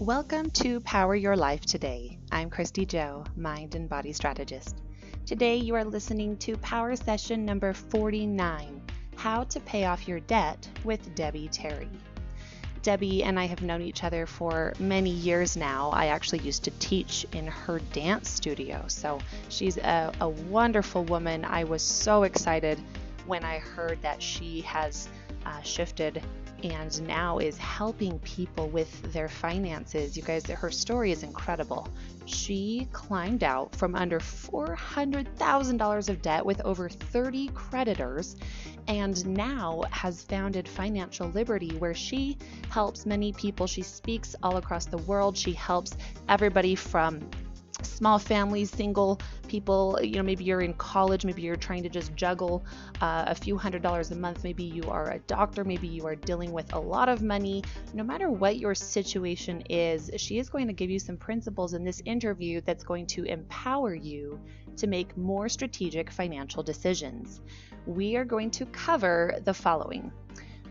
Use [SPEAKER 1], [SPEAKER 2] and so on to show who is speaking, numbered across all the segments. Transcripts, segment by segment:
[SPEAKER 1] Welcome to Power Your Life Today. I'm Kristy Jo, Mind and Body Strategist. Today you are listening to Power Session number 49, How to Pay Off Your Debt with Debbie Terry. Debbie and I have known each other for many years now. I actually used to teach in her dance studio, so she's a wonderful woman. I was so excited when I heard that she has shifted and now is helping people with their finances. You guys, her story is incredible. She climbed out from under $400,000 of debt with over 30 creditors and now has founded Financial Liberty, where she helps many people. She speaks all across the world. She helps everybody from small families, single people, maybe you're in college, maybe you're trying to just juggle a few $100s a month, maybe you are a doctor, maybe you are dealing with a lot of money. No matter what your situation is, she is going to give you some principles in this interview that's going to empower you to make more strategic financial decisions. We are going to cover the following: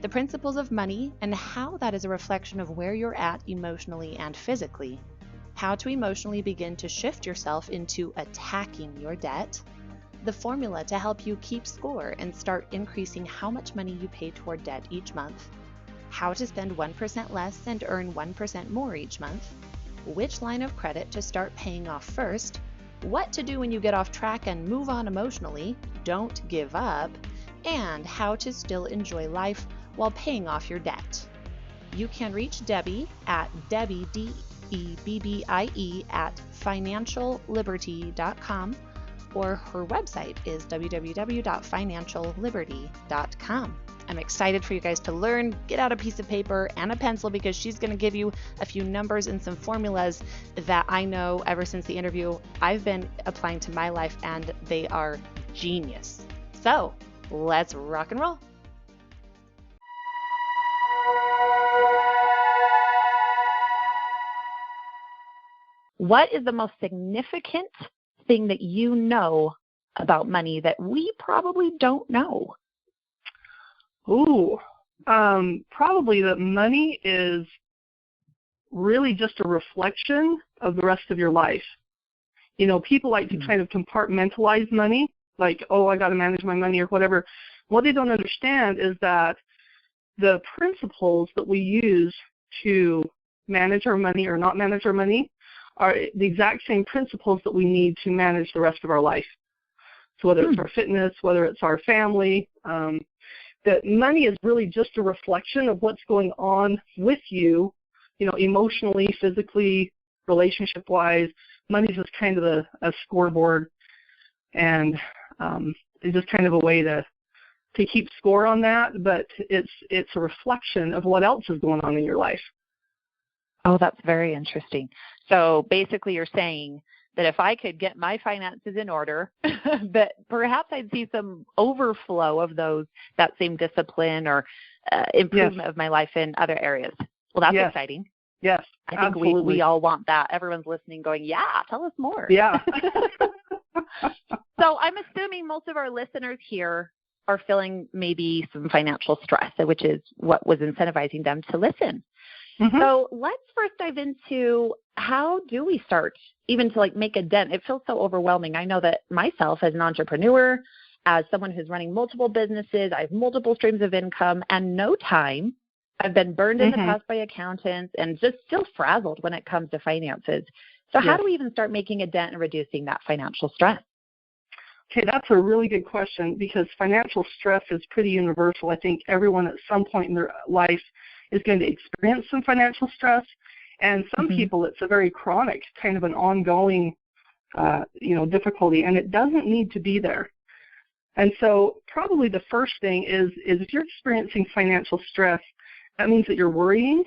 [SPEAKER 1] the principles of money and how that is a reflection of where you're at emotionally and physically, how to emotionally begin to shift yourself into attacking your debt, the formula to help you keep score and start increasing how much money you pay toward debt each month, how to spend 1% less and earn 1% more each month, which line of credit to start paying off first, what to do when you get off track and move on emotionally, don't give up, and how to still enjoy life while paying off your debt. You can reach Debbie at Debbie, Debbie at financialliberty.com, or her website is www.financialliberty.com. I'm excited for you guys to learn. Get out a piece of paper and a pencil, because she's going to give you a few numbers and some formulas that I know ever since the interview I've been applying to my life, and they are genius. So let's rock and roll. What is the most significant thing that you know about money that we probably don't know?
[SPEAKER 2] Probably that money is really just a reflection of the rest of your life. People like to kind of compartmentalize money, like, oh, I got to manage my money or whatever. What they don't understand is that the principles that we use to manage our money or not manage our money are the exact same principles that we need to manage the rest of our life. So whether it's our fitness, whether it's our family, that money is really just a reflection of what's going on with you, emotionally, physically, relationship-wise. Money is just kind of a scoreboard, and it's just kind of a way to keep score on that, but it's a reflection of what else is going on in your life.
[SPEAKER 1] Oh, that's very interesting. So basically you're saying that if I could get my finances in order, that perhaps I'd see some overflow of that same discipline or improvement of my life in other areas. Well, that's exciting.
[SPEAKER 2] Yes,
[SPEAKER 1] I think we all want that. Everyone's listening going, yeah, tell us more.
[SPEAKER 2] Yeah.
[SPEAKER 1] So I'm assuming most of our listeners here are feeling maybe some financial stress, which is what was incentivizing them to listen. Mm-hmm. So let's first dive into, how do we start even to make a dent? It feels so overwhelming. I know that myself as an entrepreneur, as someone who's running multiple businesses, I have multiple streams of income and no time. I've been burned in the past by accountants and just still frazzled when it comes to finances. So how do we even start making a dent and reducing that financial stress?
[SPEAKER 2] Okay, that's a really good question, because financial stress is pretty universal. I think everyone at some point in their life is going to experience some financial stress, and some people it's a very chronic, kind of an ongoing, difficulty, and it doesn't need to be there. And so probably the first thing is if you're experiencing financial stress, that means that you're worrying,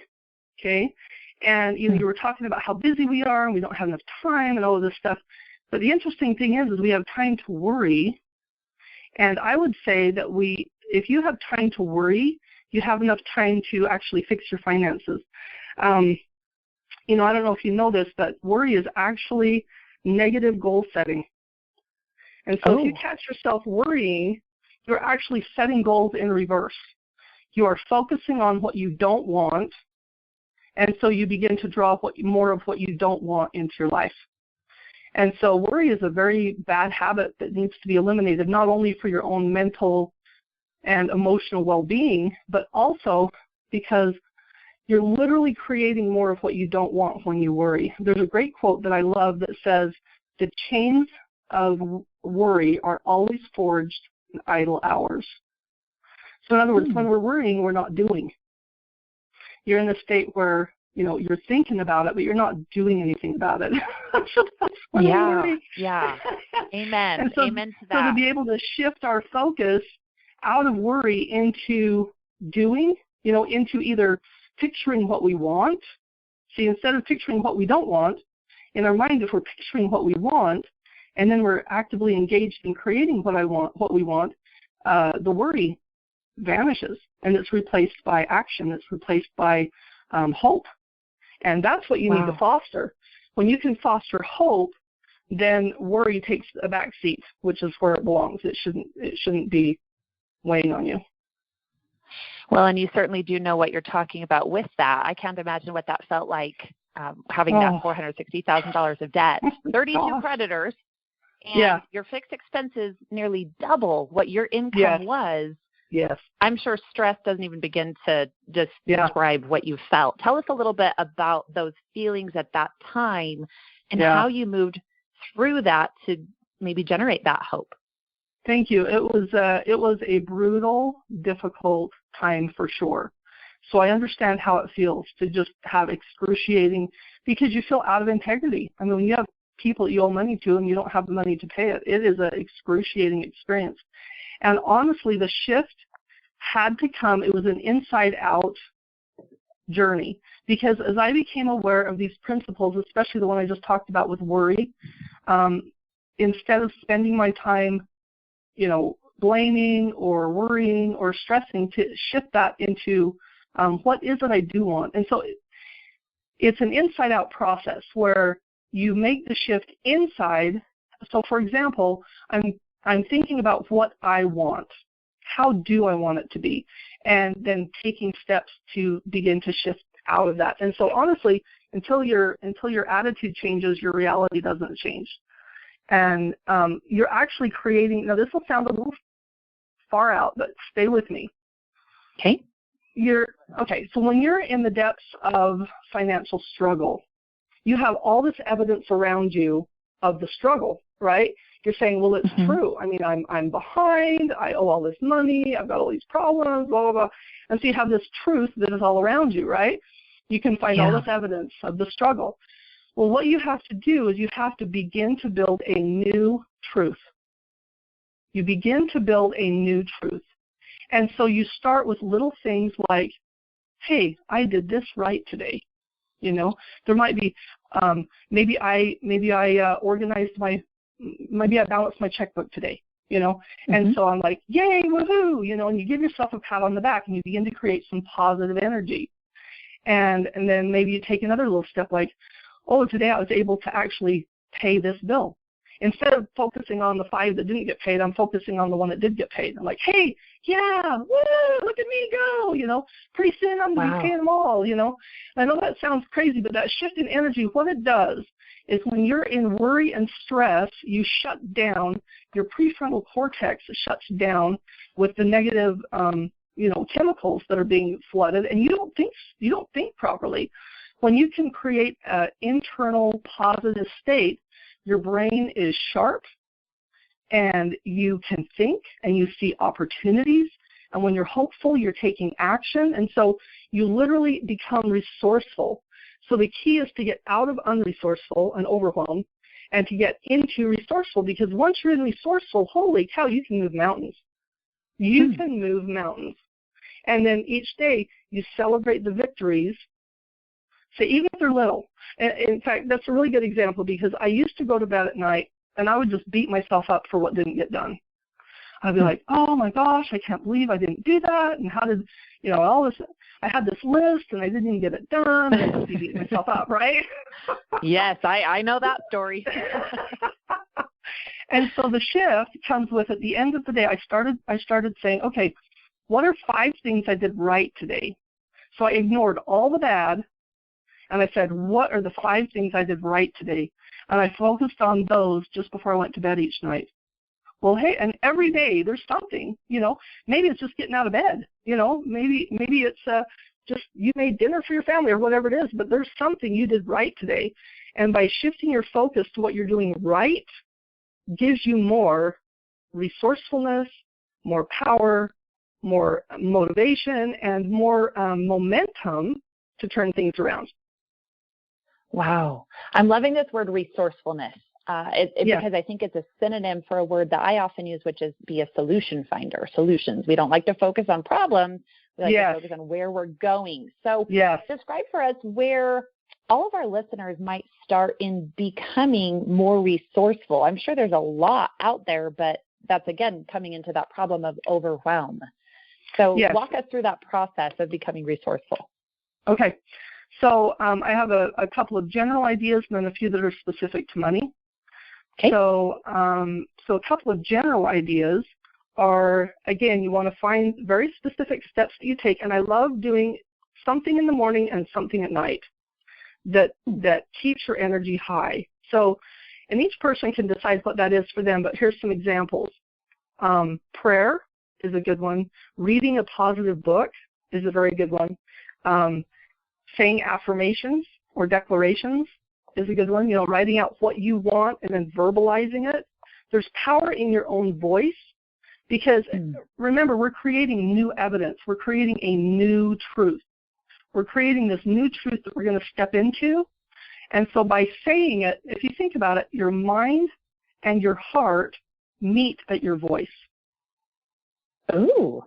[SPEAKER 2] okay? And you were talking about how busy we are and we don't have enough time and all of this stuff. But the interesting thing is we have time to worry, and I would say that if you have time to worry, you have enough time to actually fix your finances. I don't know if you know this, but worry is actually negative goal setting. And so if you catch yourself worrying, you're actually setting goals in reverse. You are focusing on what you don't want And so you begin to draw more of what you don't want into your life. And so worry is a very bad habit that needs to be eliminated, not only for your own mental and emotional well-being, but also because you're literally creating more of what you don't want when you worry. There's a great quote that I love that says, "The chains of worry are always forged in idle hours." So in other words, when we're worrying, we're not doing. You're in a state where, you're thinking about it, but you're not doing anything about it. So that's when we worry.
[SPEAKER 1] Yeah. Amen.
[SPEAKER 2] And so,
[SPEAKER 1] Amen to that.
[SPEAKER 2] So to be able to shift our focus out of worry into doing, into either picturing what we want. See, instead of picturing what we don't want, in our mind, if we're picturing what we want, and then we're actively engaged in creating what we want, the worry vanishes, and it's replaced by action. It's replaced by hope. And that's what you need to foster. When you can foster hope, then worry takes a back seat, which is where it belongs. It shouldn't be weighing on you.
[SPEAKER 1] Well, and you certainly do know what you're talking about with that. I can't imagine what that felt like, having that $460,000 of debt, 32 creditors, and your fixed expenses nearly double what your income was.
[SPEAKER 2] Yes.
[SPEAKER 1] I'm sure stress doesn't even begin to just describe what you felt. Tell us a little bit about those feelings at that time and how you moved through that to maybe generate that hope.
[SPEAKER 2] Thank you. It was a brutal, difficult time for sure. So I understand how it feels to just have excruciating, because you feel out of integrity. I mean, when you have people that you owe money to and you don't have the money to pay it, it is an excruciating experience. And honestly, the shift had to come. It was an inside-out journey, because as I became aware of these principles, especially the one I just talked about with worry, instead of spending my time, blaming or worrying or stressing, to shift that into what is it I do want. And so it's an inside-out process where you make the shift inside. So, for example, I'm thinking about what I want. How do I want it to be? And then taking steps to begin to shift out of that. And so honestly, until your attitude changes, your reality doesn't change. And you're actually creating, now this will sound a little far out, but stay with me.
[SPEAKER 1] Okay.
[SPEAKER 2] So when you're in the depths of financial struggle, you have all this evidence around you of the struggle, right? You're saying, well, it's true. I mean, I'm behind. I owe all this money. I've got all these problems, blah, blah, blah. And so you have this truth that is all around you, right? You can find all this evidence of the struggle. Well, what you have to do is you have to begin to build a new truth. You begin to build a new truth. And so you start with little things like, hey, I did this right today. There might be, maybe I organized maybe I balanced my checkbook today, and so I'm like, yay, woohoo, and you give yourself a pat on the back and you begin to create some positive energy. And then maybe you take another little step like, oh, today I was able to actually pay this bill. Instead of focusing on the 5 that didn't get paid, I'm focusing on the one that did get paid. I'm like, hey, yeah, woo, look at me go, pretty soon I'm going to be paying them all, I know that sounds crazy, but that shift in energy, what it does is when you're in worry and stress, you shut down, your prefrontal cortex shuts down with the negative, chemicals that are being flooded, and you don't think properly. When you can create an internal positive state, your brain is sharp, and you can think, and you see opportunities, and when you're hopeful, you're taking action, and so you literally become resourceful. So the key is to get out of unresourceful and overwhelmed, and to get into resourceful, because once you're in resourceful, holy cow, you can move mountains. You can move mountains. And then each day, you celebrate the victories. So even if they're little. In fact, that's a really good example, because I used to go to bed at night and I would just beat myself up for what didn't get done. I'd be like, oh my gosh, I can't believe I didn't do that. And how did, all this, I had this list and I didn't even get it done. And I'd be beating myself up, right?
[SPEAKER 1] Yes, I know that story.
[SPEAKER 2] And so the shift comes with, at the end of the day, I started saying, okay, what are 5 things I did right today? So I ignored all the bad and I said, what are the 5 things I did right today? And I focused on those just before I went to bed each night. Well, hey, and every day there's something, maybe it's just getting out of bed, maybe it's just you made dinner for your family or whatever it is, but there's something you did right today. And by shifting your focus to what you're doing right gives you more resourcefulness, more power, more motivation, and more momentum to turn things around.
[SPEAKER 3] Wow. I'm loving this word resourcefulness because I think it's a synonym for a word that I often use, which is be a solution finder, solutions. We don't like to focus on problems. We like to focus on where we're going. So describe for us where all of our listeners might start in becoming more resourceful. I'm sure there's a lot out there, but that's, again, coming into that problem of overwhelm. So walk us through that process of becoming resourceful.
[SPEAKER 2] Okay. So I have a couple of general ideas and then a few that are specific to money. Okay. So a couple of general ideas are, again, you want to find very specific steps that you take. And I love doing something in the morning and something at night that keeps your energy high. So, and each person can decide what that is for them, but here's some examples. Prayer is a good one. Reading a positive book is a very good one. Saying affirmations or declarations is a good one. Writing out what you want and then verbalizing it. There's power in your own voice because, remember, we're creating new evidence. We're creating a new truth. We're creating this new truth that we're going to step into. And so by saying it, if you think about it, your mind and your heart meet at your voice.
[SPEAKER 3] Ooh,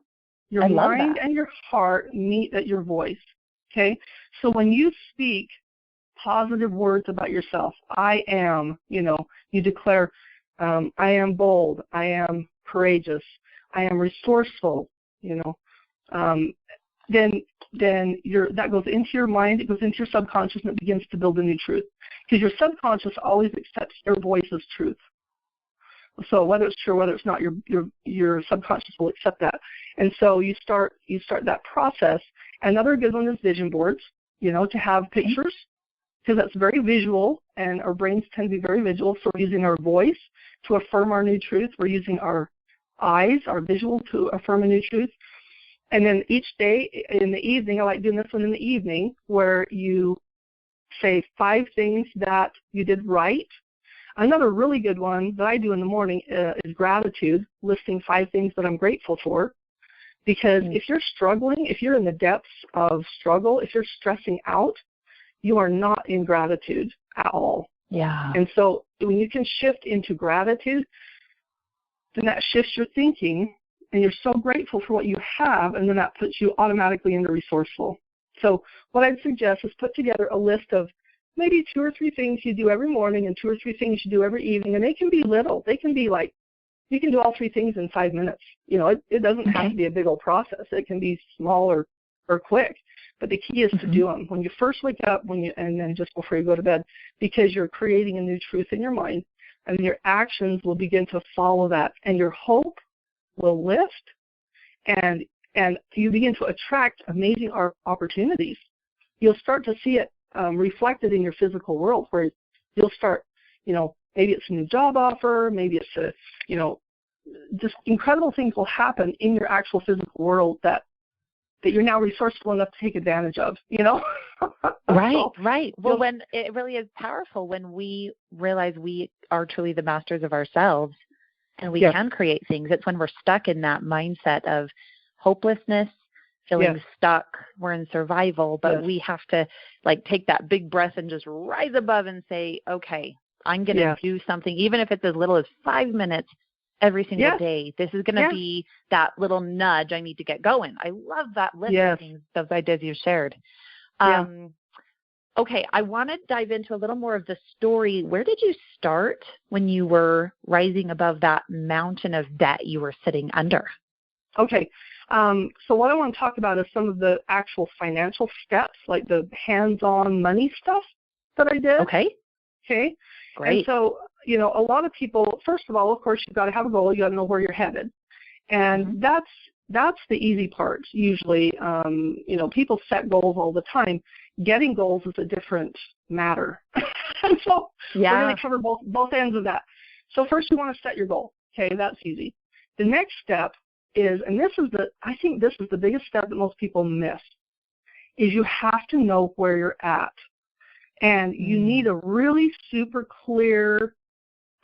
[SPEAKER 2] your mind and your heart meet at your voice. Okay? So when you speak positive words about yourself, I am, you declare, I am bold, I am courageous, I am resourceful, then that goes into your mind, it goes into your subconscious, and it begins to build a new truth. Because your subconscious always accepts your voice as truth. So whether it's true or whether it's not, your subconscious will accept that. And so you start that process. Another good one is vision boards, to have pictures, because that's very visual, and our brains tend to be very visual. So we're using our voice to affirm our new truth. We're using our eyes, our visual, to affirm a new truth. And then each day in the evening, I like doing this one in the evening, where you say 5 things that you did right. Another really good one that I do in the morning is gratitude, listing 5 things that I'm grateful for. Because if you're struggling, if you're in the depths of struggle, if you're stressing out, you are not in gratitude at all.
[SPEAKER 3] Yeah.
[SPEAKER 2] And so when you can shift into gratitude, then that shifts your thinking, and you're so grateful for what you have, and then that puts you automatically into resourceful. So what I'd suggest is put together a list of maybe 2 or 3 things you do every morning and 2 or 3 things you do every evening, and they can be little. They can be like, you can do all 3 things in 5 minutes. It doesn't have to be a big old process. It can be small or quick. But the key is to do them when you first wake up, and then just before you go to bed, because you're creating a new truth in your mind, and your actions will begin to follow that, and your hope will lift, and you begin to attract amazing opportunities. You'll start to see it reflected in your physical world, where you'll start, maybe it's a new job offer, maybe it's just incredible things will happen in your actual physical world that you're now resourceful enough to take advantage of,
[SPEAKER 3] Right. Well, when it really is powerful when we realize we are truly the masters of ourselves and we can create things. It's when we're stuck in that mindset of hopelessness, feeling stuck, we're in survival, but we have to take that big breath and just rise above and say, okay, I'm going to do something, even if it's as little as 5 minutes every single day. This is going to be that little nudge I need to get going. I love that list of things, those ideas you shared. Okay, I want to dive into a little more of the story. Where did you start when you were rising above that mountain of debt you were sitting under?
[SPEAKER 2] Okay, so what I want to talk about is some of the actual financial steps, like the hands-on money stuff that I did.
[SPEAKER 3] Okay, great.
[SPEAKER 2] And so, a lot of people, first of all, of course, you've got to have a goal. You got to know where you're headed. And that's the easy part. Usually, people set goals all the time. Getting goals is a different matter. So we're going to cover both ends of that. So first you want to set your goal. Okay, that's easy. The next step is, and I think this is the biggest step that most people miss, is you have to know where you're at. And you need a really super clear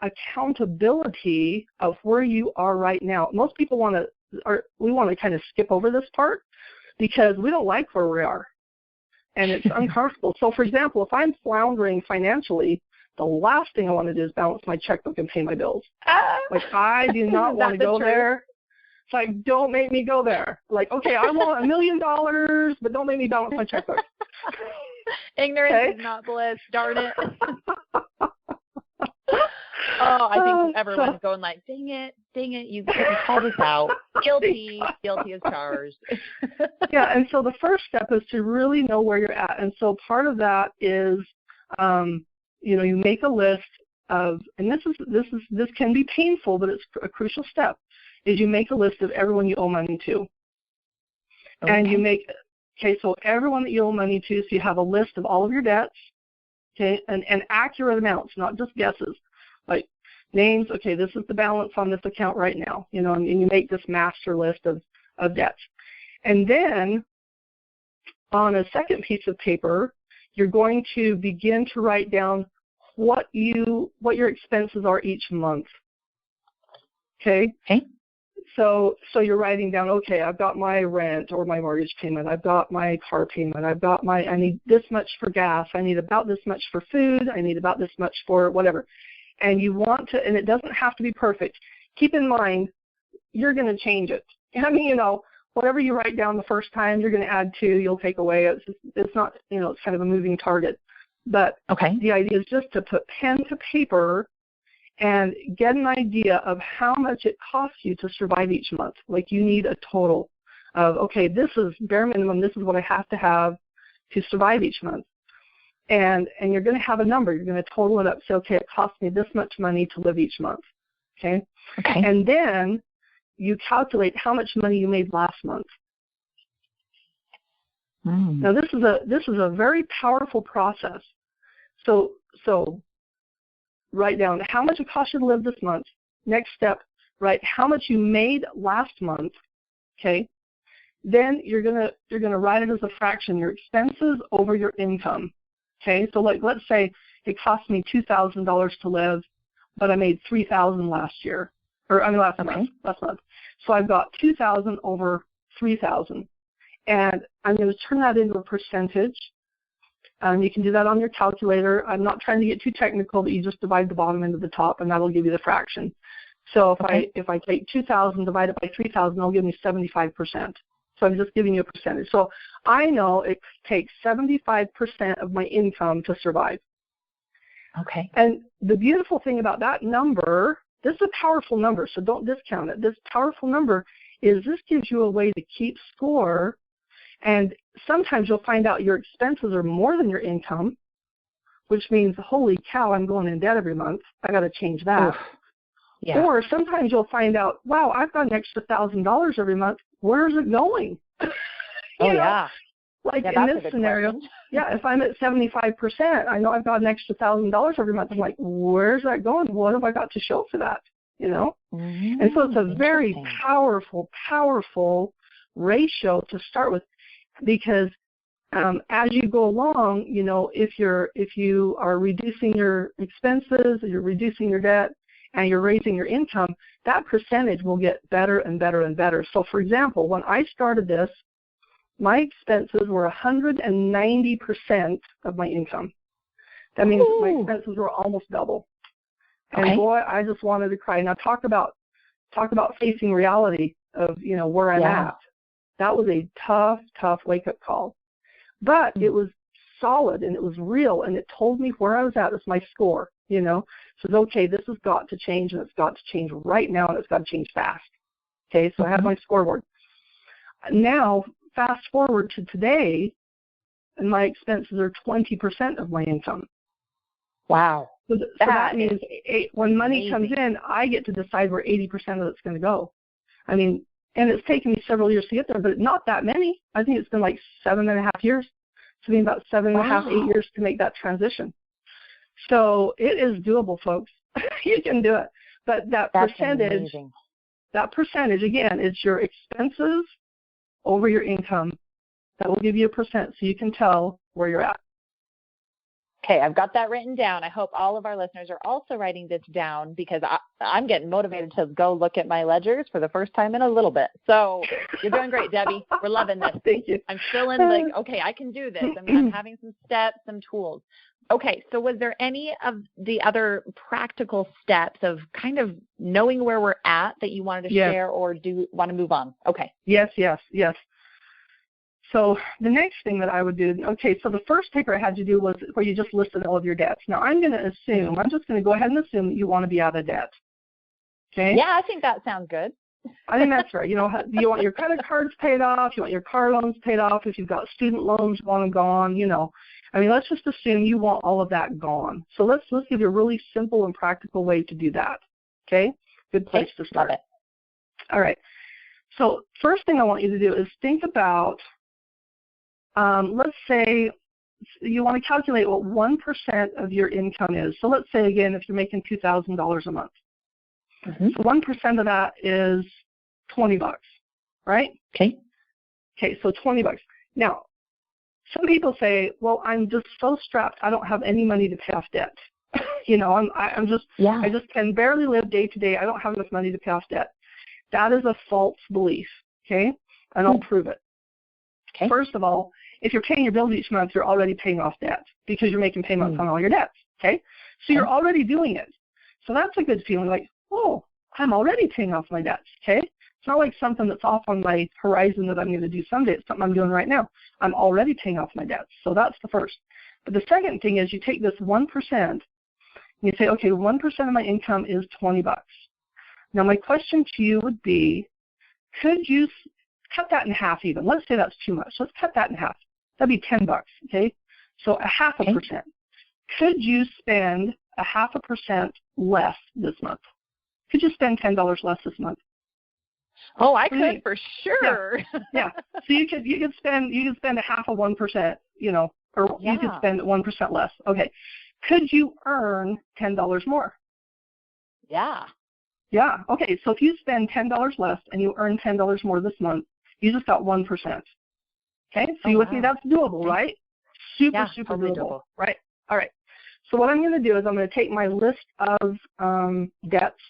[SPEAKER 2] accountability of where you are right now. Most people want to kind of skip over this part because we don't like where we are. And it's uncomfortable. So, for example, if I'm floundering financially, the last thing I want to do is balance my checkbook and pay my bills. Like, I do not want to go there. It's like, don't make me go there. Like, okay, I want $1 million, but don't make me balance my checkbook.
[SPEAKER 3] Ignorance is not bliss. Darn it. I think everyone's going like, dang it, you couldn't call this out. Guilty as charged.
[SPEAKER 2] Yeah, and so the first step is to really know where you're at. And so part of that is, you make a list of, and this can be painful, but it's a crucial step, is you make a list of everyone you owe money to. Okay. And so everyone that you owe money to, so you have a list of all of your debts, okay, and accurate amounts, not just guesses. Like names, okay, this is the balance on this account right now, and you make this master list of debts. And then on a second piece of paper, you're going to begin to write down what your expenses are each month. Okay?
[SPEAKER 3] Okay.
[SPEAKER 2] So you're writing down, okay, I've got my rent or my mortgage payment, I've got my car payment, I need this much for gas, I need about this much for food, I need about this much for whatever. And you want to, and it doesn't have to be perfect. Keep in mind, you're going to change it. I mean, whatever you write down the first time, you're going to add to, you'll take away. It's not, it's kind of a moving target. But the idea is just to put pen to paper and get an idea of how much it costs you to survive each month. Like you need a total of, okay, this is bare minimum, this is what I have to survive each month. And you're going to have a number. You're going to total it up. Say, okay, it costs me this much money to live each month. Okay? And then you calculate how much money you made last month. Now this is a very powerful process. So write down how much it cost you to live this month. Next step, write how much you made last month. Okay? Then you're gonna write it as a fraction, your expenses over your income. Okay, so let's say it cost me $2,000 to live, but I made $3,000 last month. So I've got $2,000 over $3,000, and I'm going to turn that into a percentage. You can do that on your calculator. I'm not trying to get too technical, but you just divide the bottom into the top, and that'll give you the fraction. So if I take 2,000 divided by 3,000, it'll give me 75%. So I'm just giving you a percentage. So I know it takes 75% of my income to survive.
[SPEAKER 3] Okay.
[SPEAKER 2] And the beautiful thing about that number, this is a powerful number, so don't discount it. This powerful number is this gives you a way to keep score, and sometimes you'll find out your expenses are more than your income, which means, holy cow, I'm going in debt every month. I got to change that.
[SPEAKER 3] Yeah.
[SPEAKER 2] Or sometimes you'll find out, wow, I've got an extra $1,000 every month. Where's it going? Like in this scenario, if I'm at 75%, I know I've got an extra $1,000 every month. I'm like, where's that going? What have I got to show for that? And so it's a very powerful ratio to start with, because as you go along, if you are reducing your expenses, you're reducing your debt, and you're raising your income, that percentage will get better and better and better. So, for example, when I started this, my expenses were 190% of my income. That means my expenses were almost double. And boy, I just wanted to cry. Now talk about facing reality of, where I'm at. That was a tough wake-up call. But it was solid, and it was real, and it told me where I was at. It's my score, So, okay, this has got to change, and it's got to change right now, and it's got to change fast. Okay, so I have my scoreboard. Now, fast forward to today, and my expenses are 20% of my income.
[SPEAKER 3] Wow.
[SPEAKER 2] So that means when money comes in, I get to decide where 80% of it's going to go. I mean, And it's taken me several years to get there, but not that many. I think it's been like 7.5 years. It's been about 7.5, 8 years to make that transition. So it is doable, folks. You can do it. But that's percentage,
[SPEAKER 3] amazing.
[SPEAKER 2] That percentage, again, is your expenses over your income. That will give you a percent so you can tell where you're at.
[SPEAKER 3] Okay, I've got that written down. I hope all of our listeners are also writing this down because I'm getting motivated to go look at my ledgers for the first time in a little bit. So you're doing great, Debbie. We're loving this.
[SPEAKER 2] Thank you.
[SPEAKER 3] I'm feeling like, okay, I can do this. I'm having some steps, some tools. Okay, so was there any of the other practical steps of kind of knowing where we're at that you wanted to share or do want to move on? Okay.
[SPEAKER 2] Yes. So the next thing that I would do, okay, so the first paper I had you do was where you just listed all of your debts. Now I'm just going to go ahead and assume that you want to be out of debt. Okay?
[SPEAKER 3] Yeah, I think that sounds good.
[SPEAKER 2] I think that's right. You want your credit cards paid off, you want your car loans paid off, if you've got student loans, you want them gone, let's just assume you want all of that gone. So let's give you a really simple and practical way to do that. Okay? Good place to start.
[SPEAKER 3] Love it.
[SPEAKER 2] All right. So first thing I want you to do is think about, let's say you want to calculate what 1% of your income is. So let's say, again, if you're making $2,000 a month.
[SPEAKER 3] Mm-hmm.
[SPEAKER 2] So 1% of that is $20, right?
[SPEAKER 3] Okay,
[SPEAKER 2] so $20. Now, some people say, well, I'm just so strapped, I don't have any money to pay off debt. I just can barely live day to day. I don't have enough money to pay off debt. That is a false belief, okay? And I'll prove it.
[SPEAKER 3] Okay.
[SPEAKER 2] First of all, if you're paying your bills each month, you're already paying off debt because you're making payments on all your debts, okay? So you're already doing it. So that's a good feeling, like, oh, I'm already paying off my debts, okay? It's not like something that's off on my horizon that I'm going to do someday. It's something I'm doing right now. I'm already paying off my debts. So that's the first. But the second thing is you take this 1% and you say, okay, 1% of my income is $20. Now my question to you would be, could you cut that in half even? Let's say that's too much. Let's cut that in half. That'd be $10, okay? So 0.5%. Could you spend 0.5% less this month? Could you spend $10 less this month?
[SPEAKER 3] Oh, I could for sure.
[SPEAKER 2] Yeah. So you could spend 0.5 of 1%, or you could spend 1% less. Okay. Could you earn $10 more?
[SPEAKER 3] Yeah.
[SPEAKER 2] Yeah. Okay. So if you spend $10 less and you earn $10 more this month, you just got 1%. Okay. So you with me? That's doable, right? Super
[SPEAKER 3] totally
[SPEAKER 2] doable. Right. All right. So what I'm going to do is I'm going to take my list of debts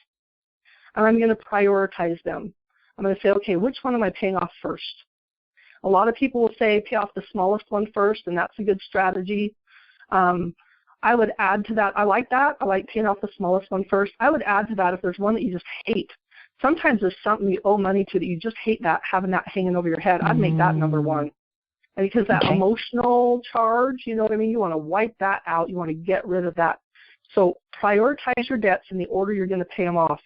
[SPEAKER 2] and I'm going to prioritize them. I'm going to say, okay, which one am I paying off first? A lot of people will say pay off the smallest one first, and that's a good strategy. I would add to that. I like that. I like paying off the smallest one first. I would add to that if there's one that you just hate. Sometimes there's something you owe money to that you just hate that, having that hanging over your head. I'd make that number one. And because that emotional charge, you know what I mean? You want to wipe that out. You want to get rid of that. So prioritize your debts in the order you're going to pay them off.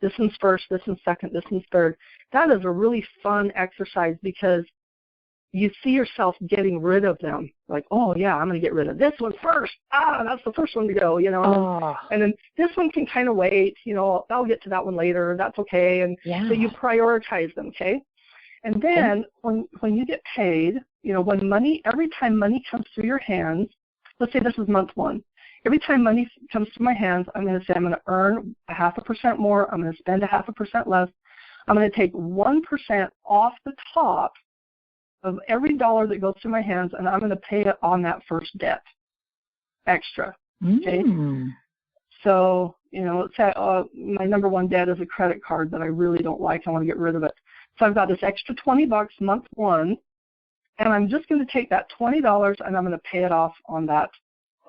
[SPEAKER 2] This one's first, this one's second, this one's third. That is a really fun exercise because you see yourself getting rid of them. Like, oh, yeah, I'm going to get rid of this one first. That's the first one to go, And then this one can kind of wait. I'll get to that one later. That's okay. And so you prioritize them, okay? And then when you get paid, every time money comes through your hands, let's say this is month one. Every time money comes to my hands, I'm going to say I'm going to earn 0.5% more. I'm going to spend 0.5% less. I'm going to take 1% off the top of every dollar that goes through my hands, and I'm going to pay it on that first debt extra. Okay? So, let's say my number one debt is a credit card that I really don't like. I want to get rid of it. So I've got this extra $20 month one, and I'm just going to take that $20 and I'm going to pay it off on that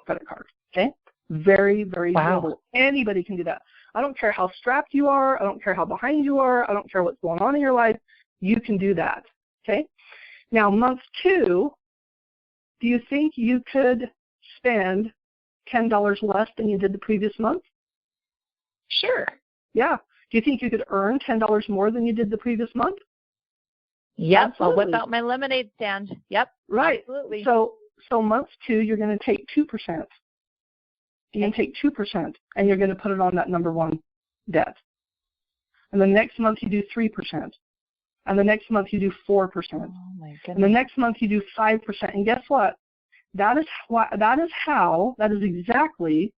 [SPEAKER 2] credit card. Okay? Very, very doable. Anybody can do that. I don't care how strapped you are. I don't care how behind you are. I don't care what's going on in your life. You can do that. Okay? Now, month two, do you think you could spend $10 less than you did the previous month?
[SPEAKER 3] Sure.
[SPEAKER 2] Yeah. Do you think you could earn $10 more than you did the previous month?
[SPEAKER 3] Yep. I'll whip out my lemonade stand. Yep.
[SPEAKER 2] Right.
[SPEAKER 3] Absolutely.
[SPEAKER 2] So month two, you're going to take 2%. You're going to take 2%, and you're going to put it on that number one debt. And the next month, you do 3%. And the next month you do 4%.
[SPEAKER 3] Oh my goodness.
[SPEAKER 2] And the next month you do 5%. And guess what? That is exactly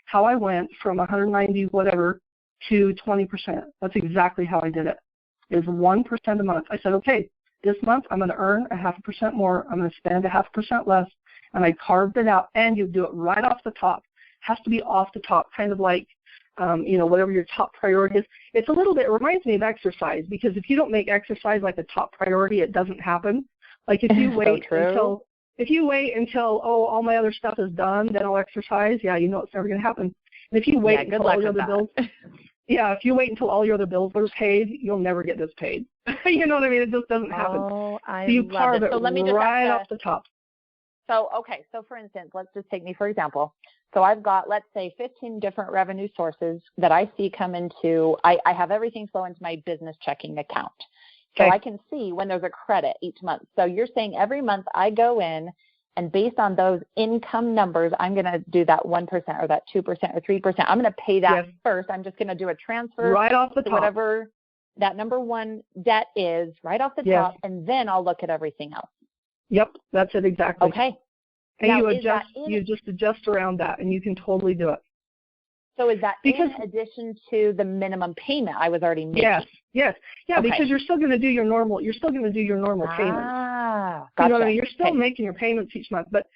[SPEAKER 2] how I went from 190 whatever to 20%. That's exactly how I did it. It was 1% a month. I said, okay, this month I'm going to earn 0.5% more. I'm going to spend 0.5% less. And I carved it out. And you do it right off the top. It has to be off the top, kind of like, whatever your top priority is. It reminds me of exercise, because if you don't make exercise like a top priority, it doesn't happen. Like if you wait until all my other stuff is done, then I'll exercise. Yeah, it's never going to happen. And if you wait until all your other bills, if you wait until all your other bills are paid, you'll never get this paid. You know what I mean? It just doesn't happen.
[SPEAKER 3] Oh,
[SPEAKER 2] so you carve it right off the top.
[SPEAKER 3] So, okay, so for instance, let's just take me for example. So I've got, let's say, 15 different revenue sources that I see come into, I have everything flow into my business checking account. So I can see when there's a credit each month. So you're saying every month I go in, and based on those income numbers, I'm going to do that 1% or that 2% or 3%. I'm going to pay that first. I'm just going to do a transfer
[SPEAKER 2] right off the top,
[SPEAKER 3] whatever that number one debt is, right off the top, and then I'll look at everything else.
[SPEAKER 2] Yep, that's it exactly.
[SPEAKER 3] Okay.
[SPEAKER 2] And now, you just adjust around that, and you can totally do it.
[SPEAKER 3] So is that in addition to the minimum payment I was already making?
[SPEAKER 2] Yes. Yeah, okay. Because you're still going to do your normal payments.
[SPEAKER 3] Gotcha.
[SPEAKER 2] You know what I mean? You're still making your payments each month. But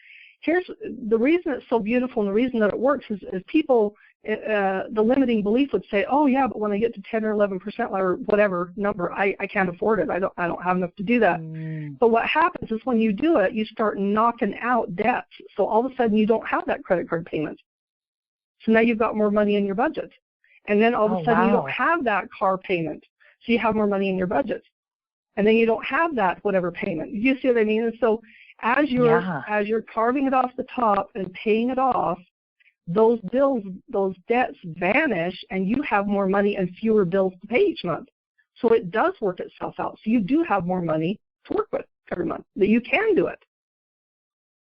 [SPEAKER 2] here's the reason it's so beautiful, and the reason that it works is people, the limiting belief would say, oh yeah, but when I get to 10 or 11% or whatever number, I can't afford it. I don't have enough to do that. But what happens is when you do it, you start knocking out debts. So all of a sudden you don't have that credit card payment. So now you've got more money in your budget. And then all of a sudden you don't have that car payment. So you have more money in your budget. And then you don't have that whatever payment. You see what I mean? And so as you're carving it off the top and paying it off, those bills, those debts vanish, and you have more money and fewer bills to pay each month. So it does work itself out. So you do have more money to work with every month, that you can do it.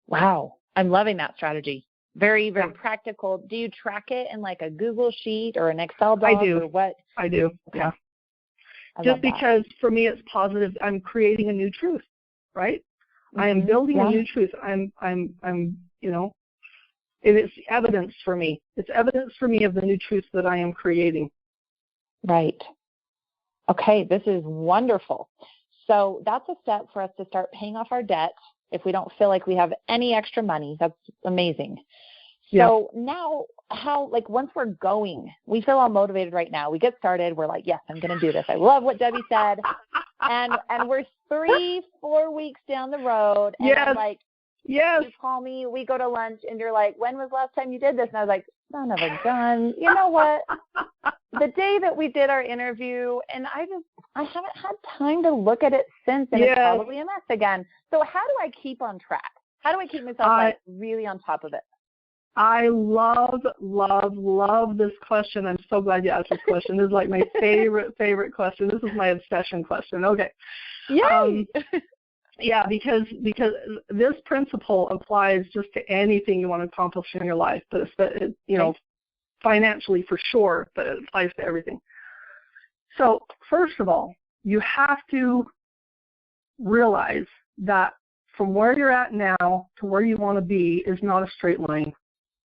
[SPEAKER 3] Wow. I'm loving that strategy. Very, very practical. Do you track it in like a Google sheet or an Excel doc?
[SPEAKER 2] I do.
[SPEAKER 3] Or what?
[SPEAKER 2] I do, yeah. Just because for me it's positive. I'm creating a new truth, right? I am building a new truth. I'm it's evidence for me. It's evidence for me of the new truth that I am creating.
[SPEAKER 3] Right. Okay, this is wonderful. So that's a step for us to start paying off our debt if we don't feel like we have any extra money. That's amazing. So now once we're going, we feel all motivated right now. We get started. We're like, yes, I'm going to do this. I love what Debbie said. And we're 3-4 weeks down the road. And I'm like, you call me, we go to lunch, and you're like, when was the last time you did this? And I was like, son of a gun. You know what? The day that we did our interview, and I haven't had time to look at it since, and it's probably a mess again. So how do I keep on track? How do I keep myself really on top of it?
[SPEAKER 2] I love this question. I'm so glad you asked this question. This is like my favorite question. This is my obsession question. Okay.
[SPEAKER 3] Yay!
[SPEAKER 2] Because this principle applies just to anything you want to accomplish in your life, but it's, financially for sure, but it applies to everything. So first of all, you have to realize that from where you're at now to where you want to be is not a straight line.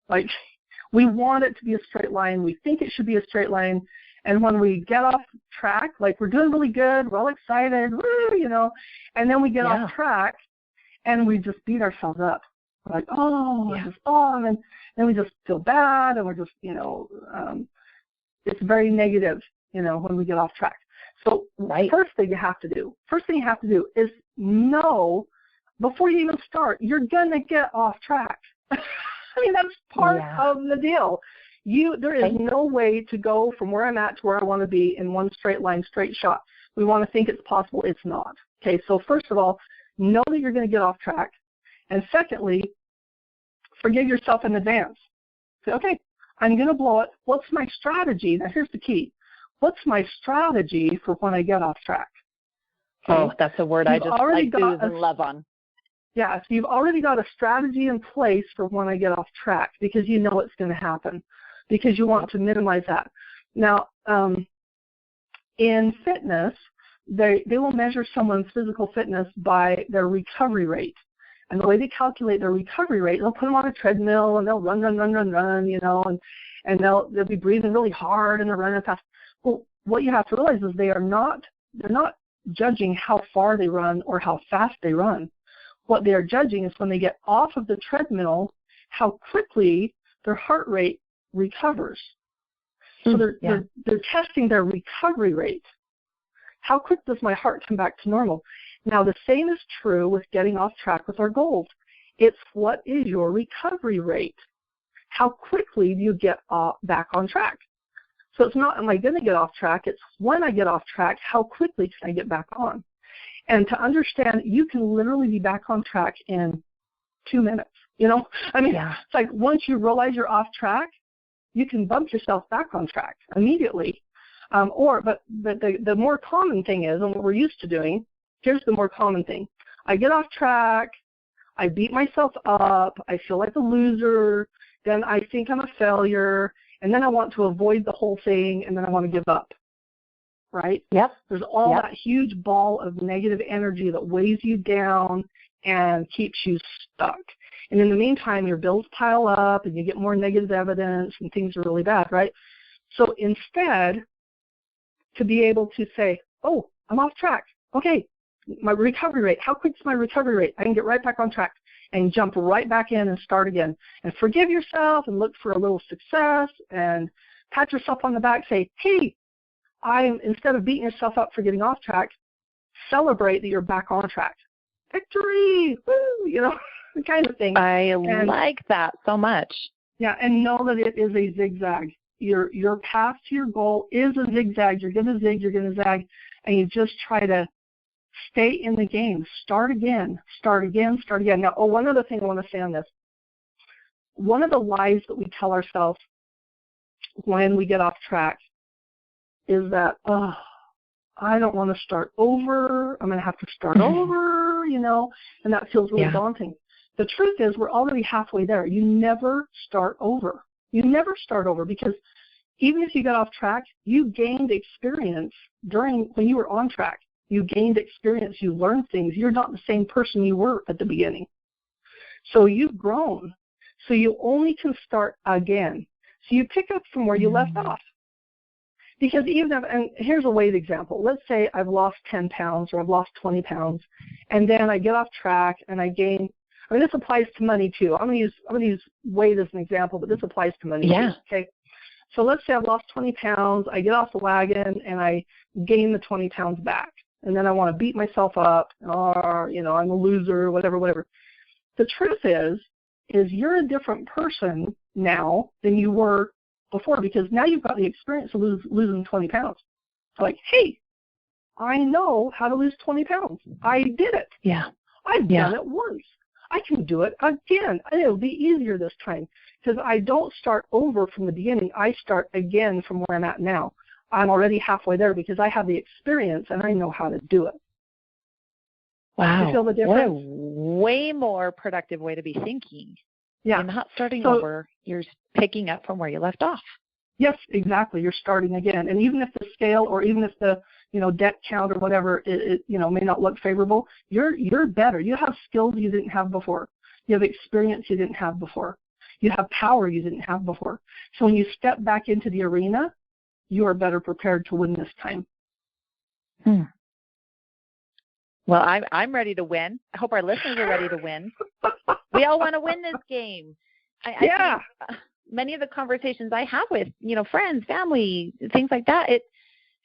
[SPEAKER 2] Like, we want it to be a straight line. We think it should be a straight line. And when we get off track, like we're doing really good, we're all excited, woo, and then we get off track and we just beat ourselves up. We're like, and then we just feel bad, and we're just, it's very negative, when we get off track. So first thing you have to do is know before you even start, you're going to get off track. I mean, that's part of the deal. There is no way to go from where I'm at to where I want to be in one straight line, straight shot. We want to think it's possible. It's not. Okay, so first of all, know that you're going to get off track. And secondly, forgive yourself in advance. Say, okay, I'm going to blow it. What's my strategy? Now, here's the key. What's my strategy for when I get off track? Okay?
[SPEAKER 3] Oh, that's a word I just like to use and love on.
[SPEAKER 2] Yeah, so you've already got a strategy in place for when I get off track, because you know it's going to happen, because you want to minimize that. Now, in fitness, they will measure someone's physical fitness by their recovery rate. And the way they calculate their recovery rate, they'll put them on a treadmill and they'll run, and they'll be breathing really hard and they're running fast. Well, what you have to realize is they're not judging how far they run or how fast they run. What they are judging is when they get off of the treadmill, how quickly their heart rate recovers. So they're testing their recovery rate. How quick does my heart come back to normal? Now, the same is true with getting off track with our goals. It's what is your recovery rate? How quickly do you get back on track? So it's not, am I going to get off track? It's when I get off track, how quickly can I get back on? And to understand, you can literally be back on track in 2 minutes. It's like once you realize you're off track, you can bump yourself back on track immediately. But the more common thing is, and what we're used to doing, here's the more common thing. I get off track, I beat myself up, I feel like a loser, then I think I'm a failure, and then I want to avoid the whole thing, and then I want to give up, right?
[SPEAKER 3] Yep.
[SPEAKER 2] There's all that huge ball of negative energy that weighs you down and keeps you stuck. And in the meantime, your bills pile up, and you get more negative evidence, and things are really bad, right? So instead, to be able to say, oh, I'm off track. Okay, my recovery rate, how quick is my recovery rate? I can get right back on track and jump right back in and start again. And forgive yourself and look for a little success and pat yourself on the back, say, hey, instead of beating yourself up for getting off track, celebrate that you're back on track. Victory, woo, the kind of thing.
[SPEAKER 3] I like that so much.
[SPEAKER 2] Yeah, and know that it is a zigzag. Your path to your goal is a zigzag. You're going to zig, you're going to zag, and you just try to stay in the game. Start again. Now, one other thing I want to say on this. One of the lies that we tell ourselves when we get off track is that, I don't want to start over. I'm going to have to start over, and that feels really daunting. The truth is we're already halfway there. You never start over. Because even if you got off track, you gained experience when you were on track. You gained experience. You learned things. You're not the same person you were at the beginning. So you've grown. So you only can start again. So you pick up from where you left off. Because and here's a weight example. Let's say I've lost 10 pounds or I've lost 20 pounds, and then I get off track and I gain. This applies to money too. I'm going to use weight as an example, but this applies to money too. Okay. So let's say I've lost 20 pounds. I get off the wagon and I gain the 20 pounds back. And then I want to beat myself up, or, I'm a loser, whatever. The truth is you're a different person now than you were before, because now you've got the experience of losing 20 pounds. Like, hey, I know how to lose 20 pounds. I did it.
[SPEAKER 3] Yeah.
[SPEAKER 2] I've done it once. I can do it again. It'll be easier this time because I don't start over from the beginning. I start again from where I'm at now. I'm already halfway there because I have the experience and I know how to do it.
[SPEAKER 3] Wow.
[SPEAKER 2] You feel the difference?
[SPEAKER 3] What a way more productive way to be thinking.
[SPEAKER 2] Yeah.
[SPEAKER 3] You're not starting over. You're picking up from where you left off.
[SPEAKER 2] Yes, exactly. You're starting again. And even if the scale or even if the debt count or whatever, it may not look favorable, you're better. You have skills you didn't have before. You have experience you didn't have before. You have power you didn't have before. So when you step back into the arena, you are better prepared to win this time.
[SPEAKER 3] Well, I'm ready to win. I hope our listeners are ready to win. We all want to win this game. I think, many of the conversations I have with, friends, family, things like that,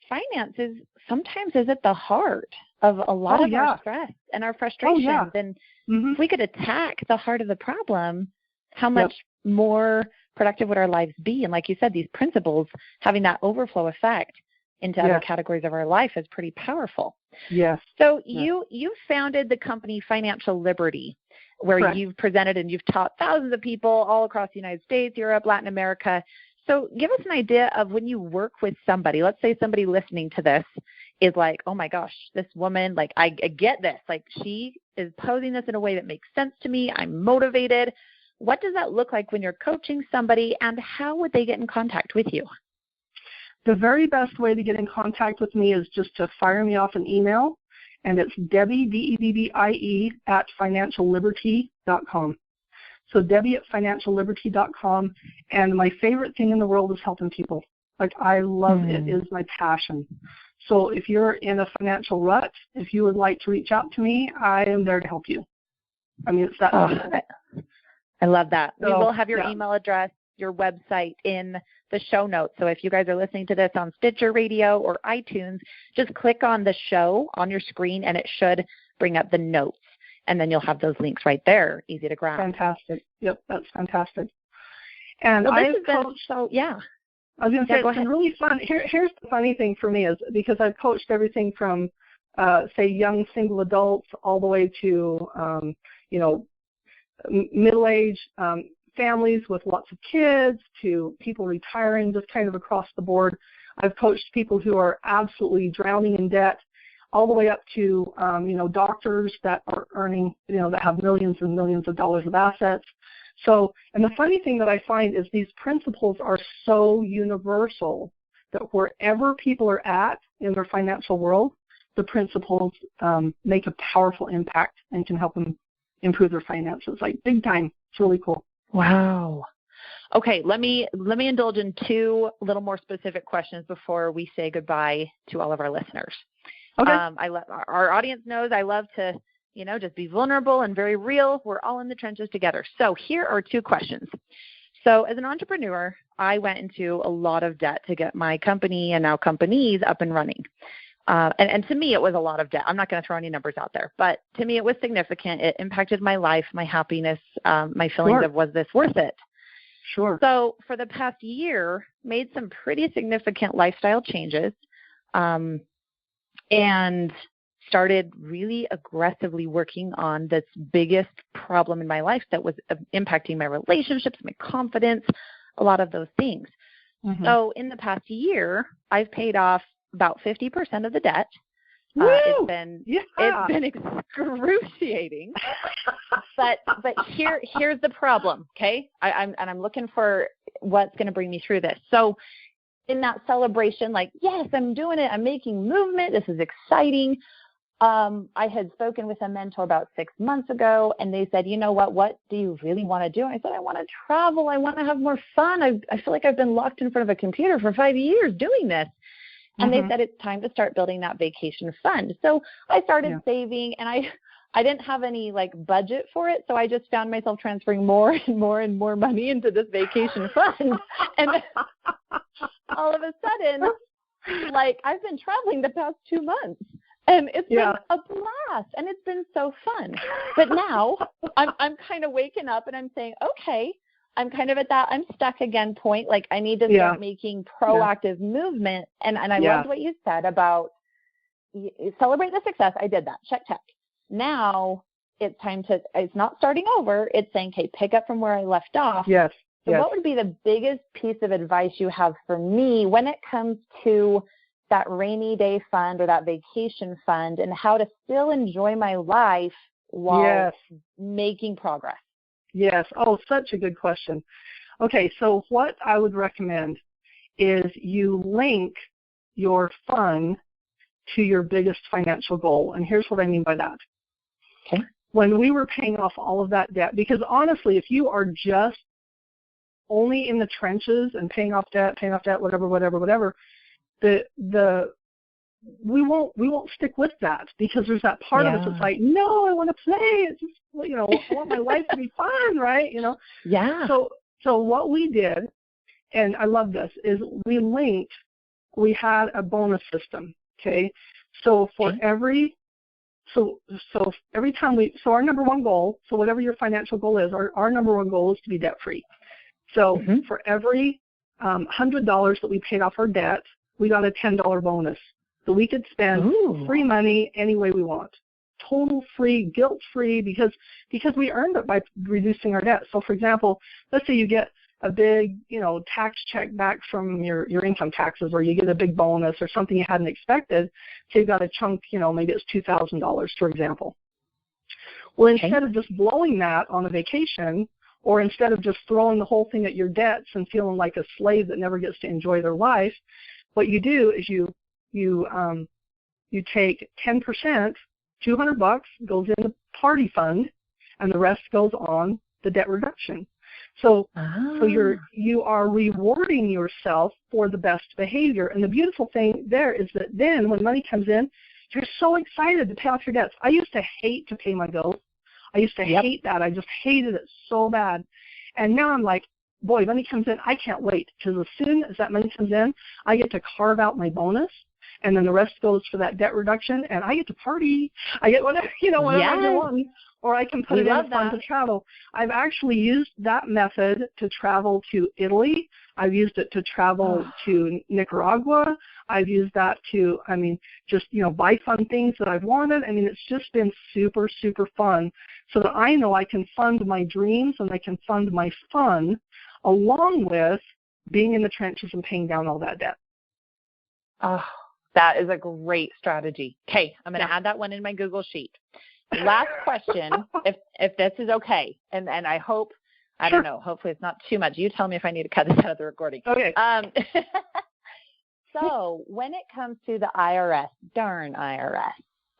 [SPEAKER 3] finances sometimes is at the heart of a lot of our stress and our frustrations. And if we could attack the heart of the problem, how much more productive would our lives be? And like you said, these principles, having that overflow effect into other categories of our life is pretty powerful.
[SPEAKER 2] Yes.
[SPEAKER 3] So you founded the company Financial Liberty, where you've presented and you've taught thousands of people all across the United States, Europe, Latin America. So give us an idea of when you work with somebody, let's say somebody listening to this is like, oh my gosh, this woman, like I get this, like she is posing this in a way that makes sense to me. I'm motivated. What does that look like when you're coaching somebody, and how would they get in contact with you?
[SPEAKER 2] The very best way to get in contact with me is just to fire me off an email, and it's Debbie, Debbie, at financialliberty.com. So Debbie at financialliberty.com, and my favorite thing in the world is helping people. Like, I love it. It is my passion. So if you're in a financial rut, if you would like to reach out to me, I am there to help you. I mean, it's that simple.
[SPEAKER 3] I love that.
[SPEAKER 2] So,
[SPEAKER 3] we will have your email address, your website in the show notes. So if you guys are listening to this on Stitcher Radio or iTunes, just click on the show on your screen, and it should bring up the notes. And then you'll have those links right there, easy to grab.
[SPEAKER 2] Fantastic. Yep, that's fantastic. And
[SPEAKER 3] well,
[SPEAKER 2] I've coached.
[SPEAKER 3] So, yeah.
[SPEAKER 2] I was going to say, it's been really fun. Here's the funny thing for me is because I've coached everything from, say, young single adults all the way to, middle-aged families with lots of kids to people retiring, just kind of across the board. I've coached people who are absolutely drowning in debt, all the way up to, doctors that are earning, that have millions and millions of dollars of assets. So, and the funny thing that I find is these principles are so universal that wherever people are at in their financial world, the principles make a powerful impact and can help them improve their finances, like big time. It's really cool.
[SPEAKER 3] Wow. Okay, let me indulge in two little more specific questions before we say goodbye to all of our listeners.
[SPEAKER 2] Okay.
[SPEAKER 3] Our audience knows I love to, just be vulnerable and very real. We're all in the trenches together. So here are two questions. So as an entrepreneur, I went into a lot of debt to get my company and now companies up and running. And to me, it was a lot of debt. I'm not going to throw any numbers out there, but to me, it was significant. It impacted my life, my happiness, my feelings of, was this worth it?
[SPEAKER 2] Sure.
[SPEAKER 3] So for the past year, made some pretty significant lifestyle changes, and started really aggressively working on this biggest problem in my life that was impacting my relationships, my confidence, a lot of those things. Mm-hmm. So in the past year, I've paid off about 50% of the debt. It's been excruciating. but here's the problem, okay? I'm looking for what's going to bring me through this. So in that celebration, like, yes, I'm doing it. I'm making movement. This is exciting. I had spoken with a mentor about 6 months ago, and they said, you know what do you really want to do? I said, I want to travel. I want to have more fun. I feel like I've been locked in front of a computer for 5 years doing this. And they said it's time to start building that vacation fund. So I started saving, and I didn't have any budget for it. So I just found myself transferring more and more and more money into this vacation fund. And all of a sudden, I've been traveling the past 2 months, and it's been a blast, and it's been so fun. But now I'm kind of waking up, and I'm saying, okay, I'm kind of at that I'm stuck again point. I need to start making proactive movement. And I loved what you said about celebrate the success. I did that. Check. Now it's time to, it's not starting over. It's saying, okay, pick up from where I left off.
[SPEAKER 2] Yes.
[SPEAKER 3] So what would be the biggest piece of advice you have for me when it comes to that rainy day fund or that vacation fund, and how to still enjoy my life while making progress?
[SPEAKER 2] Yes. Oh, such a good question. Okay, so what I would recommend is you link your fund to your biggest financial goal. And here's what I mean by that.
[SPEAKER 3] Okay.
[SPEAKER 2] When we were paying off all of that debt, because honestly, if you are just only in the trenches and paying off debt, whatever, we won't stick with that, because there's that part of us that's like, no, I want to play. It's just, I want my life to be fun, right?
[SPEAKER 3] Yeah.
[SPEAKER 2] So what we did, and I love this, is we had a bonus system. Okay. So for every time our number one goal, so whatever your financial goal is, our number one goal is to be debt free. So for every $100 that we paid off our debt, we got a $10 bonus. So we could spend free money any way we want. Total free, guilt-free, because we earned it by reducing our debt. So, for example, let's say you get a big, tax check back from your income taxes, or you get a big bonus or something you hadn't expected. So you got a chunk, maybe it's $2,000, for example. Well, instead of just blowing that on a vacation, or instead of just throwing the whole thing at your debts and feeling like a slave that never gets to enjoy their life, what you do is you take 10%, $200 goes in the party fund, and the rest goes on the debt reduction. So you are rewarding yourself for the best behavior. And the beautiful thing there is that then when money comes in, you're so excited to pay off your debts. I used to hate to pay my bills. I used to hate that. I just hated it so bad. And now I'm like, boy, money comes in, I can't wait, because as soon as that money comes in, I get to carve out my bonus, and then the rest goes for that debt reduction, and I get to party. I get whatever, whatever I want, or I can put it in a fund to travel. I've actually used that method to travel to Italy. I've used it to travel to Nicaragua. I've used that to, just, buy fun things that I've wanted. It's just been super, super fun, so that I know I can fund my dreams and I can fund my fun along with being in the trenches and paying down all that debt.
[SPEAKER 3] Oh, that is a great strategy. Okay, I'm going to add that one in my Google Sheet. Last question, if this is okay, and I hope, I don't know, hopefully it's not too much. You tell me if I need to cut this out of the recording.
[SPEAKER 2] Okay.
[SPEAKER 3] So when it comes to the IRS, darn IRS,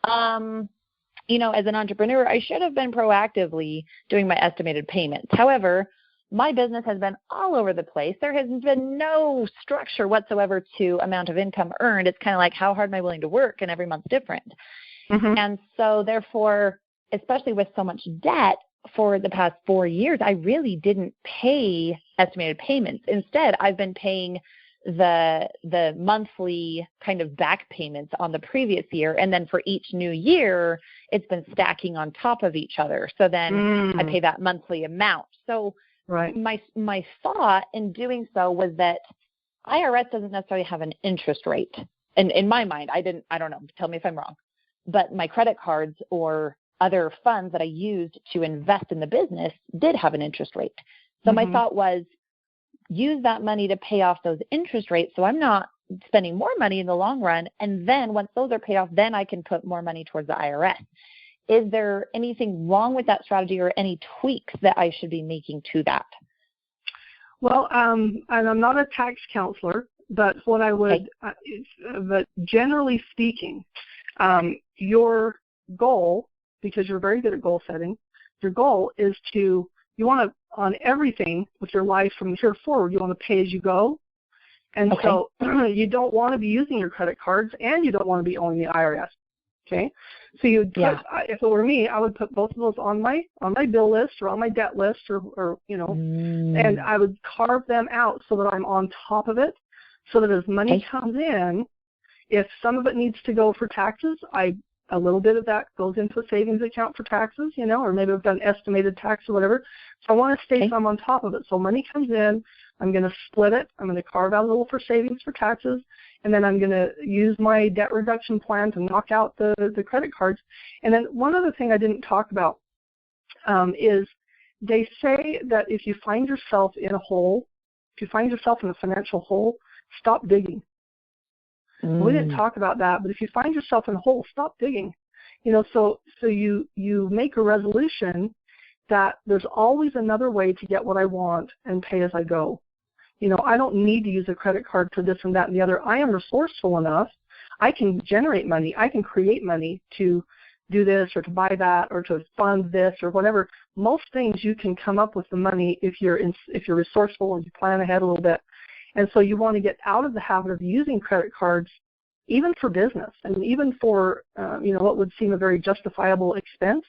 [SPEAKER 3] as an entrepreneur, I should have been proactively doing my estimated payments. However, my business has been all over the place. There has been no structure whatsoever to amount of income earned. It's kind of like, how hard am I willing to work? And every month's different. Mm-hmm. And so therefore, especially with so much debt for the past 4 years, I really didn't pay estimated payments. Instead, I've been paying the monthly kind of back payments on the previous year. And then for each new year, it's been stacking on top of each other. So then I pay that monthly amount. So my thought in doing so was that IRS doesn't necessarily have an interest rate. And in my mind, I don't know, tell me if I'm wrong, but my credit cards or other funds that I used to invest in the business did have an interest rate. So my thought was, use that money to pay off those interest rates so I'm not spending more money in the long run. And then once those are paid off, then I can put more money towards the IRS. Is there anything wrong with that strategy or any tweaks that I should be making to that?
[SPEAKER 2] Well, and I'm not a tax counselor, but what I would, but generally speaking, your goal, because you're very good at goal setting, your goal is you want to, on everything with your life from here forward, you want to pay as you go. And so you don't want to be using your credit cards and you don't want to be owing the IRS. Okay, so you would put, if it were me, I would put both of those on my bill list or on my debt list or and I would carve them out so that I'm on top of it, so that as money comes in, if some of it needs to go for taxes, a little bit of that goes into a savings account for taxes, or maybe I've done estimated tax or whatever. So I want to stay some on top of it. So money comes in, I'm going to split it. I'm going to carve out a little for savings for taxes, and then I'm going to use my debt reduction plan to knock out the credit cards. And then one other thing I didn't talk about is they say that if you find yourself in a hole, if you find yourself in a financial hole, stop digging. We didn't talk about that, but if you find yourself in a hole, stop digging. So you make a resolution that there's always another way to get what I want and pay as I go. I don't need to use a credit card for this and that and the other. I am resourceful enough. I can generate money. I can create money to do this or to buy that or to fund this or whatever. Most things you can come up with the money if you're resourceful and you plan ahead a little bit. And so you want to get out of the habit of using credit cards, even for business and even for, what would seem a very justifiable expense.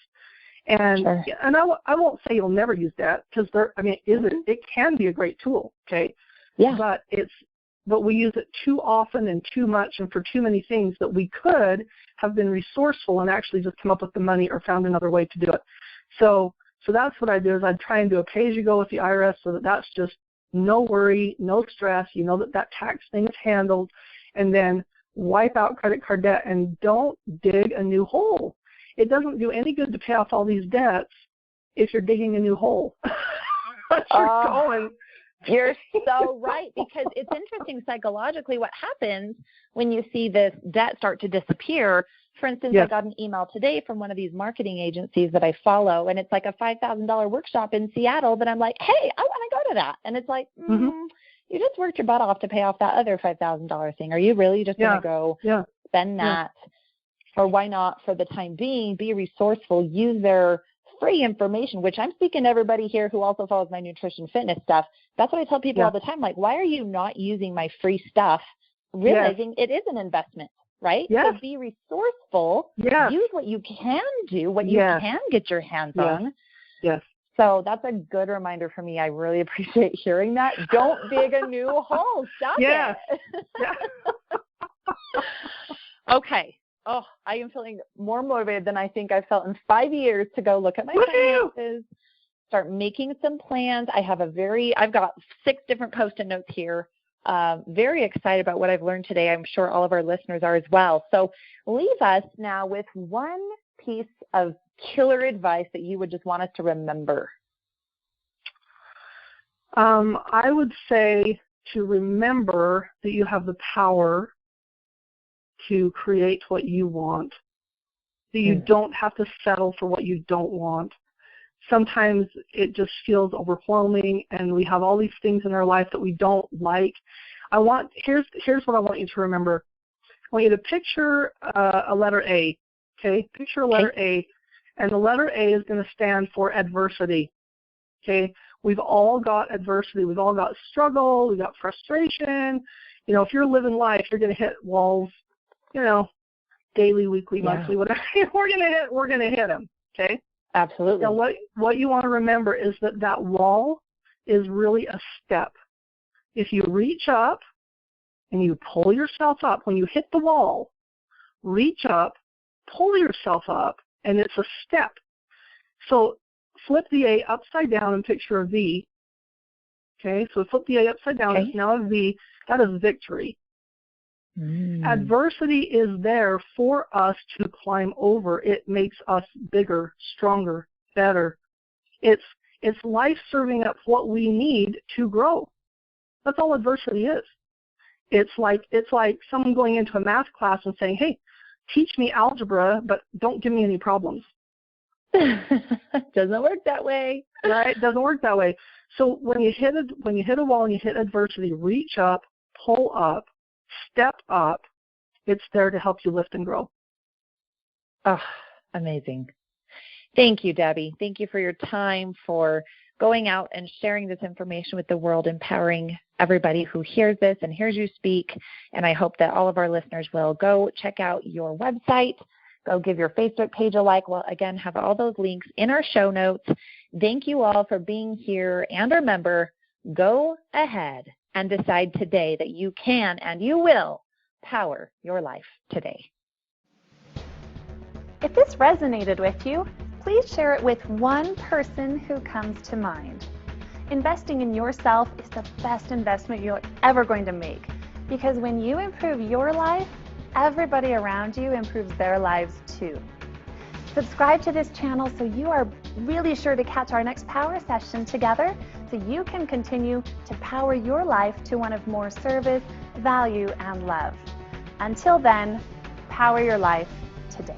[SPEAKER 2] And and I won't say you'll never use that, because it can be a great tool, okay? Yeah. But we use it too often and too much and for too many things that we could have been resourceful and actually just come up with the money or found another way to do it. So that's what I do, is I try and do a pay-as-you-go with the IRS, so that's just no worry, no stress. You know that tax thing is handled, and then wipe out credit card debt and don't dig a new hole. It doesn't do any good to pay off all these debts if you're digging a new hole.
[SPEAKER 3] You're so right, because it's interesting psychologically what happens when you see this debt start to disappear. For instance, I got an email today from one of these marketing agencies that I follow, and it's like a $5,000 workshop in Seattle that I'm like, hey, I want to go to that. And it's like, you just worked your butt off to pay off that other $5,000 thing. Are you really just going to go spend that? Or why not, for the time being, be resourceful, use their free information, which I'm speaking to everybody here who also follows my nutrition fitness stuff. That's what I tell people all the time. Like, why are you not using my free stuff, realizing it is an investment, right? So be resourceful. Use what you can do, what you can get your hands on. So that's a good reminder for me. I really appreciate hearing that. Don't dig a new hole. Stop it. Okay. Oh, I am feeling more motivated than I think I've felt in 5 years to go look at my finances, start making some plans. I've got 6 different Post-it notes here. Very excited about what I've learned today. I'm sure all of our listeners are as well. So leave us now with one piece of killer advice that you would just want us to remember.
[SPEAKER 2] I would say to remember that you have the power to create what you want, that you don't have to settle for what you don't want. Sometimes it just feels overwhelming, and we have all these things in our life that we don't like. Here's what I want you to remember. I want you to picture a letter A, okay? Picture a letter A, and the letter A is going to stand for adversity, okay? We've all got adversity. We've all got struggle. We've got frustration. You know, if you're living life, you're going to hit walls, you know, daily, weekly, monthly, whatever. We're going to hit them, okay?
[SPEAKER 3] Absolutely.
[SPEAKER 2] Now, what you want to remember is that wall is really a step. If you reach up and you pull yourself up, when you hit the wall, reach up, pull yourself up, and it's a step. So flip the A upside down and picture a V. Okay, so flip the A upside down. It's now a V. That is victory. Adversity is there for us to climb over. It makes us bigger, stronger, better. It's life serving up what we need to grow. That's all adversity is. It's like someone going into a math class and saying, "Hey, teach me algebra, but don't give me any problems."
[SPEAKER 3] Doesn't work that way.
[SPEAKER 2] Right? It doesn't work that way. So when you hit a wall and you hit adversity, reach up, pull up, step up. It's there to help you lift and grow.
[SPEAKER 3] Oh, amazing. Thank you, Debbie. Thank you for your time, for going out and sharing this information with the world, empowering everybody who hears this and hears you speak. And I hope that all of our listeners will go check out your website, go give your Facebook page a like. We'll, again, have all those links in our show notes. Thank you all for being here. And remember, go ahead and decide today that you can and you will power your life today.
[SPEAKER 1] If this resonated with you, please share it with one person who comes to mind. Investing in yourself is the best investment you're ever going to make, because when you improve your life, everybody around you improves their lives too. Subscribe to this channel so you are really sure to catch our next power session together, so you can continue to power your life to one of more service, value, and love. Until then, power your life today.